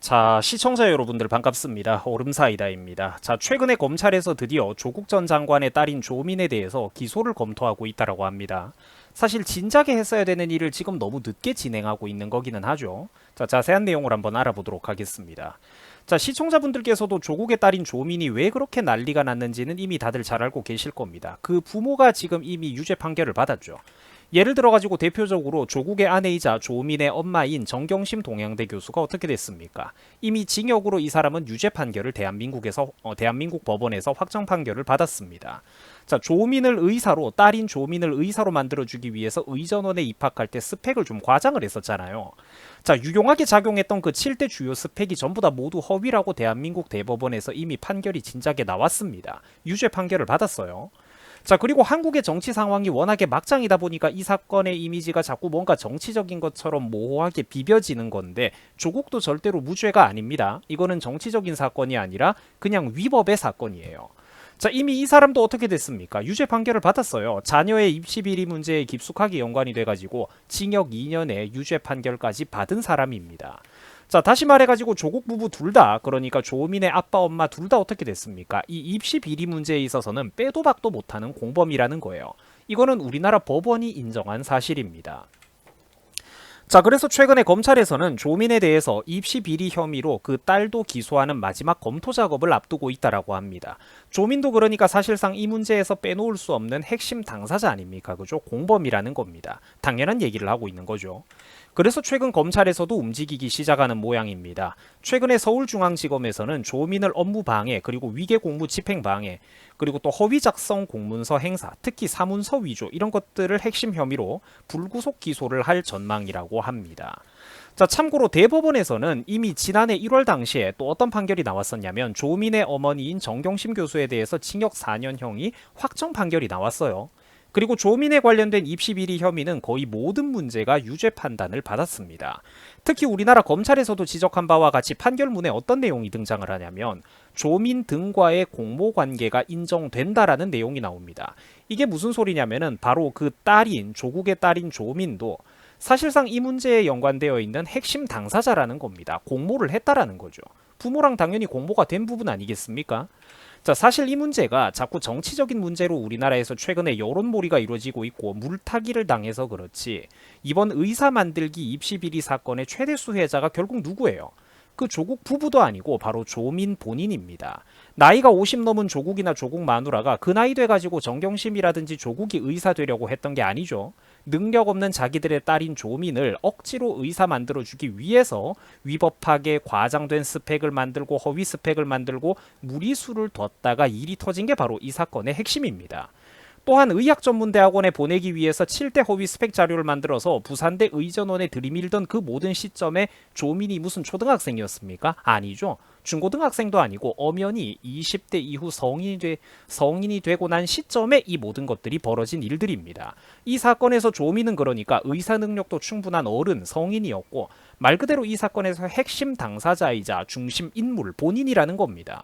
자, 시청자 여러분들 반갑습니다. 오름사이다입니다. 자, 최근에 검찰에서 드디어 조국 전 장관의 딸인 조민에 대해서 기소를 검토하고 있다라고 합니다. 사실 진작에 했어야 되는 일을 지금 너무 늦게 진행하고 있는 거기는 하죠. 자, 자세한 내용을 한번 알아보도록 하겠습니다. 자, 시청자분들께서도 조국의 딸인 조민이 왜 그렇게 난리가 났는지는 이미 다들 잘 알고 계실 겁니다. 그 부모가 지금 이미 유죄 판결을 받았죠. 예를 들어가지고 대표적으로 조국의 아내이자 조민의 엄마인 정경심 동양대 교수가 어떻게 됐습니까? 이미 징역으로 이 사람은 유죄 판결을 대한민국 법원에서 확정 판결을 받았습니다. 자, 조민을 의사로, 딸인 조민을 의사로 만들어주기 위해서 의전원에 입학할 때 스펙을 좀 과장을 했었잖아요. 자, 유용하게 작용했던 그 7대 주요 스펙이 전부 다 모두 허위라고 대한민국 대법원에서 이미 판결이 진작에 나왔습니다. 유죄 판결을 받았어요. 자, 그리고 한국의 정치 상황이 워낙에 막장이다 보니까 이 사건의 이미지가 자꾸 뭔가 정치적인 것처럼 모호하게 비벼지는 건데, 조국도 절대로 무죄가 아닙니다. 이거는 정치적인 사건이 아니라 그냥 위법의 사건이에요. 자, 이미 이 사람도 어떻게 됐습니까? 유죄 판결을 받았어요. 자녀의 입시 비리 문제에 깊숙하게 연관이 돼가지고 징역 2년에 유죄 판결까지 받은 사람입니다. 자, 다시 말해가지고 조국 부부 둘 다, 그러니까 조민의 아빠 엄마 둘 다 어떻게 됐습니까? 이 입시 비리 문제에 있어서는 빼도 박도 못하는 공범이라는 거예요. 이거는 우리나라 법원이 인정한 사실입니다. 자, 그래서 최근에 검찰에서는 조민에 대해서 입시 비리 혐의로 그 딸도 기소하는 마지막 검토 작업을 앞두고 있다라고 합니다. 조민도 그러니까 사실상 이 문제에서 빼놓을 수 없는 핵심 당사자 아닙니까? 그죠? 공범이라는 겁니다. 당연한 얘기를 하고 있는 거죠. 그래서 최근 검찰에서도 움직이기 시작하는 모양입니다. 최근에 서울중앙지검에서는 조민을 업무 방해, 그리고 위계 공무 집행 방해, 그리고 또 허위 작성 공문서 행사, 특히 사문서 위조 이런 것들을 핵심 혐의로 불구속 기소를 할 전망이라고 합니다. 자, 참고로 대법원에서는 이미 지난해 1월 당시에 또 어떤 판결이 나왔었냐면 조민의 어머니인 정경심 교수에 대해서 징역 4년형이 확정 판결이 나왔어요. 그리고 조민에 관련된 입시비리 혐의는 거의 모든 문제가 유죄 판단을 받았습니다. 특히 우리나라 검찰에서도 지적한 바와 같이 판결문에 어떤 내용이 등장을 하냐면 조민 등과의 공모관계가 인정된다라는 내용이 나옵니다. 이게 무슨 소리냐면은 바로 그 딸인, 조국의 딸인 조민도 사실상 이 문제에 연관되어 있는 핵심 당사자라는 겁니다. 공모를 했다라는 거죠. 부모랑 당연히 공모가 된 부분 아니겠습니까? 자, 사실 이 문제가 자꾸 정치적인 문제로 우리나라에서 최근에 여론몰이가 이루어지고 있고 물타기를 당해서 그렇지, 이번 의사 만들기 입시비리 사건의 최대 수혜자가 결국 누구예요? 그 조국 부부도 아니고 바로 조민 본인입니다. 나이가 50 넘은 조국이나 조국 마누라가 그 나이 돼가지고 정경심이라든지 조국이 의사 되려고 했던 게 아니죠. 능력 없는 자기들의 딸인 조민을 억지로 의사 만들어주기 위해서 위법하게 과장된 스펙을 만들고 허위 스펙을 만들고 무리수를 뒀다가 일이 터진 게 바로 이 사건의 핵심입니다. 또한 의학전문대학원에 보내기 위해서 7대 허위 스펙 자료를 만들어서 부산대 의전원에 들이밀던 그 모든 시점에 조민이 무슨 초등학생이었습니까? 아니죠. 중고등학생도 아니고 엄연히 20대 이후 성인이 되고 난 시점에 이 모든 것들이 벌어진 일들입니다. 이 사건에서 조민은 그러니까 의사 능력도 충분한 어른, 성인이었고 말 그대로 이 사건에서 핵심 당사자이자 중심 인물 본인이라는 겁니다.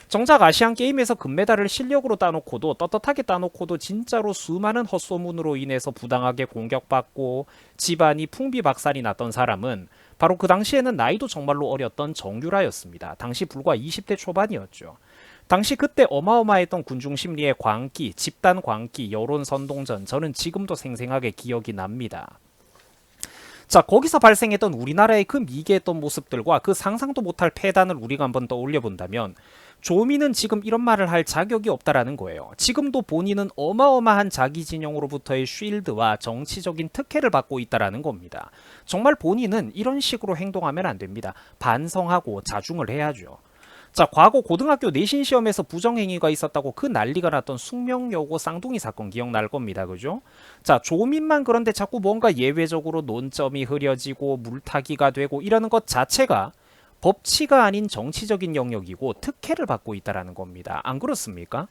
정작 아시안게임에서 금메달을 실력으로 따놓고도 떳떳하게 따놓고도 진짜로 수많은 헛소문으로 인해서 부당하게 공격받고 집안이 풍비박산이 났던 사람은 바로 그 당시에는 나이도 정말로 어렸던 정유라였습니다. 당시 불과 20대 초반이었죠. 당시 그때 어마어마했던 군중심리의 광기, 집단 광기, 여론 선동전, 저는 지금도 생생하게 기억이 납니다. 자, 거기서 발생했던 우리나라의 그 미개했던 모습들과 그 상상도 못할 패단을 우리가 한번 떠올려 본다면 조민은 지금 이런 말을 할 자격이 없다라는 거예요. 지금도 본인은 어마어마한 자기 진영으로부터의 쉴드와 정치적인 특혜를 받고 있다라는 겁니다. 정말 본인은 이런 식으로 행동하면 안 됩니다. 반성하고 자중을 해야죠. 자, 과거 고등학교 내신 시험에서 부정행위가 있었다고 그 난리가 났던 숙명여고 쌍둥이 사건 기억날 겁니다. 그죠? 자, 조민만 그런데 자꾸 뭔가 예외적으로 논점이 흐려지고 물타기가 되고 이러는 것 자체가 법치가 아닌 정치적인 영역이고 특혜를 받고 있다는 겁니다. 안 그렇습니까?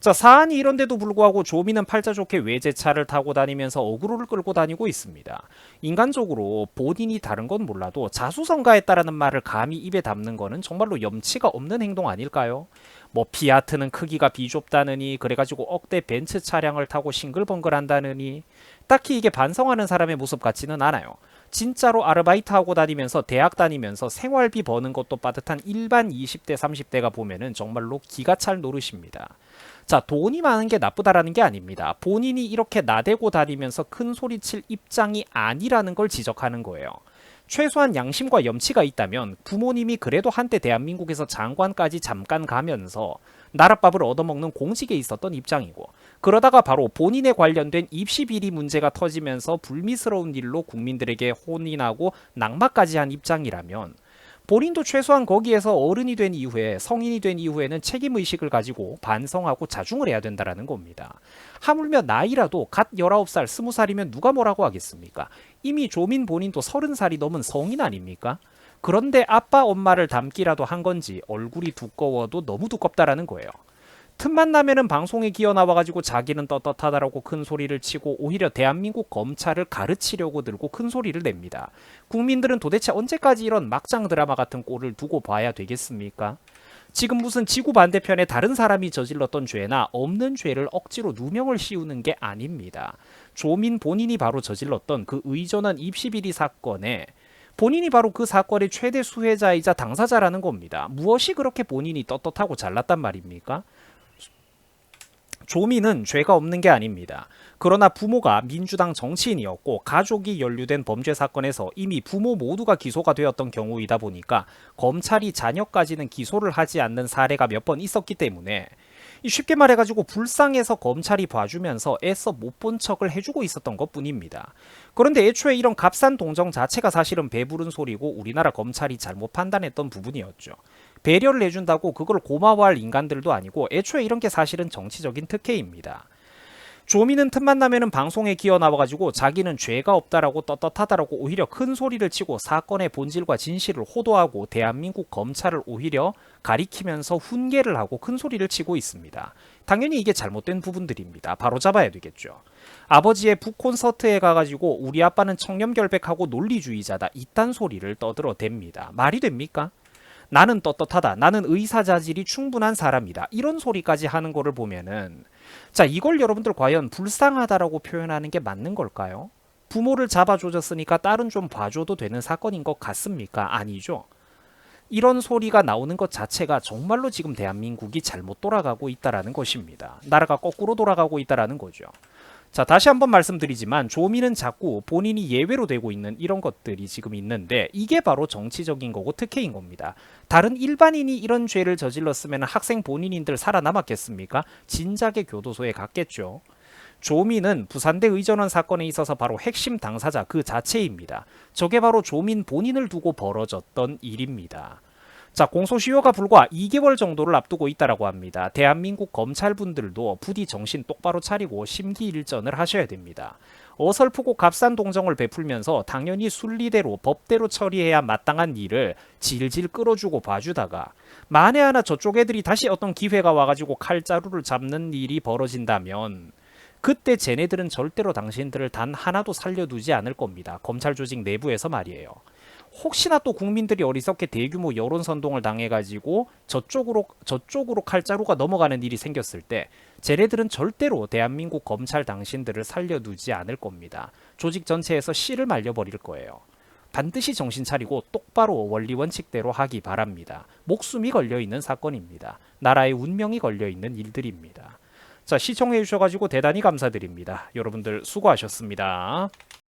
자, 사안이 이런데도 불구하고 조민은 팔자 좋게 외제차를 타고 다니면서 어그로를 끌고 다니고 있습니다. 인간적으로 본인이 다른 건 몰라도 자수성가했다라는 말을 감히 입에 담는 거는 정말로 염치가 없는 행동 아닐까요? 뭐 피아트는 크기가 비좁다느니, 그래가지고 억대 벤츠 차량을 타고 싱글벙글 한다느니, 딱히 이게 반성하는 사람의 모습 같지는 않아요. 진짜로 아르바이트 하고 다니면서 대학 다니면서 생활비 버는 것도 빠듯한 일반 20대 30대가 보면은 정말로 기가 찰 노릇입니다. 자, 돈이 많은 게 나쁘다라는 게 아닙니다. 본인이 이렇게 나대고 다니면서 큰 소리 칠 입장이 아니라는 걸 지적하는 거예요. 최소한 양심과 염치가 있다면 부모님이 그래도 한때 대한민국에서 장관까지 잠깐 가면서 나랏밥을 얻어먹는 공직에 있었던 입장이고, 그러다가 바로 본인에 관련된 입시 비리 문제가 터지면서 불미스러운 일로 국민들에게 혼이 나고 낙마까지 한 입장이라면 본인도 최소한 거기에서 어른이 된 이후에, 성인이 된 이후에는 책임의식을 가지고 반성하고 자중을 해야 된다는 겁니다. 하물며 나이라도 갓 19살, 20살이면 누가 뭐라고 하겠습니까? 이미 조민 본인도 30살이 넘은 성인 아닙니까? 그런데 아빠 엄마를 닮기라도 한 건지 얼굴이 두꺼워도 너무 두껍다라는 거예요. 틈만 나면은 방송에 기어 나와가지고 자기는 떳떳하다라고 큰 소리를 치고 오히려 대한민국 검찰을 가르치려고 들고 큰 소리를 냅니다. 국민들은 도대체 언제까지 이런 막장 드라마 같은 꼴을 두고 봐야 되겠습니까? 지금 무슨 지구 반대편에 다른 사람이 저질렀던 죄나 없는 죄를 억지로 누명을 씌우는 게 아닙니다. 조민 본인이 바로 저질렀던 그 의전원 입시비리 사건에 본인이 바로 그 사건의 최대 수혜자이자 당사자라는 겁니다. 무엇이 그렇게 본인이 떳떳하고 잘났단 말입니까? 조민은 죄가 없는 게 아닙니다. 그러나 부모가 민주당 정치인이었고 가족이 연루된 범죄 사건에서 이미 부모 모두가 기소가 되었던 경우이다 보니까 검찰이 자녀까지는 기소를 하지 않는 사례가 몇 번 있었기 때문에 쉽게 말해가지고 불쌍해서 검찰이 봐주면서 애써 못 본 척을 해주고 있었던 것 뿐입니다. 그런데 애초에 이런 값싼 동정 자체가 사실은 배부른 소리고 우리나라 검찰이 잘못 판단했던 부분이었죠. 배려를 해준다고 그걸 고마워할 인간들도 아니고 애초에 이런 게 사실은 정치적인 특혜입니다. 조민은 틈만 나면은 방송에 기어 나와가지고 자기는 죄가 없다라고 떳떳하다라고 오히려 큰 소리를 치고 사건의 본질과 진실을 호도하고 대한민국 검찰을 오히려 가리키면서 훈계를 하고 큰 소리를 치고 있습니다. 당연히 이게 잘못된 부분들입니다. 바로 잡아야 되겠죠. 아버지의 북콘서트에 가가지고 우리 아빠는 청렴결백하고 논리주의자다 이딴 소리를 떠들어댑니다. 말이 됩니까? 나는 떳떳하다. 나는 의사자질이 충분한 사람이다. 이런 소리까지 하는 거를 보면은 자, 이걸 여러분들 과연 불쌍하다라고 표현하는 게 맞는 걸까요? 부모를 잡아줘줬으니까 딸은 좀 봐줘도 되는 사건인 것 같습니까? 아니죠. 이런 소리가 나오는 것 자체가 정말로 지금 대한민국이 잘못 돌아가고 있다라는 것입니다. 나라가 거꾸로 돌아가고 있다라는 거죠. 자, 다시 한번 말씀드리지만 조민은 자꾸 본인이 예외로 되고 있는 이런 것들이 지금 있는데 이게 바로 정치적인 거고 특혜인 겁니다. 다른 일반인이 이런 죄를 저질렀으면 학생 본인인들 살아남았겠습니까? 진작에 교도소에 갔겠죠. 조민은 부산대 의전원 사건에 있어서 바로 핵심 당사자 그 자체입니다. 저게 바로 조민 본인을 두고 벌어졌던 일입니다. 자, 공소시효가 불과 2개월 정도를 앞두고 있다라고 합니다. 대한민국 검찰분들도 부디 정신 똑바로 차리고 심기일전을 하셔야 됩니다. 어설프고 값싼 동정을 베풀면서 당연히 순리대로 법대로 처리해야 마땅한 일을 질질 끌어주고 봐주다가 만에 하나 저쪽 애들이 다시 어떤 기회가 와가지고 칼자루를 잡는 일이 벌어진다면 그때 쟤네들은 절대로 당신들을 단 하나도 살려두지 않을 겁니다. 검찰 조직 내부에서 말이에요. 혹시나 또 국민들이 어리석게 대규모 여론선동을 당해가지고 저쪽으로 칼자루가 넘어가는 일이 생겼을 때 쟤네들은 절대로 대한민국 검찰 당신들을 살려두지 않을 겁니다. 조직 전체에서 씨를 말려버릴 거예요. 반드시 정신 차리고 똑바로 원리 원칙대로 하기 바랍니다. 목숨이 걸려있는 사건입니다. 나라의 운명이 걸려있는 일들입니다. 자, 시청해 주셔가지고 대단히 감사드립니다. 여러분들 수고하셨습니다.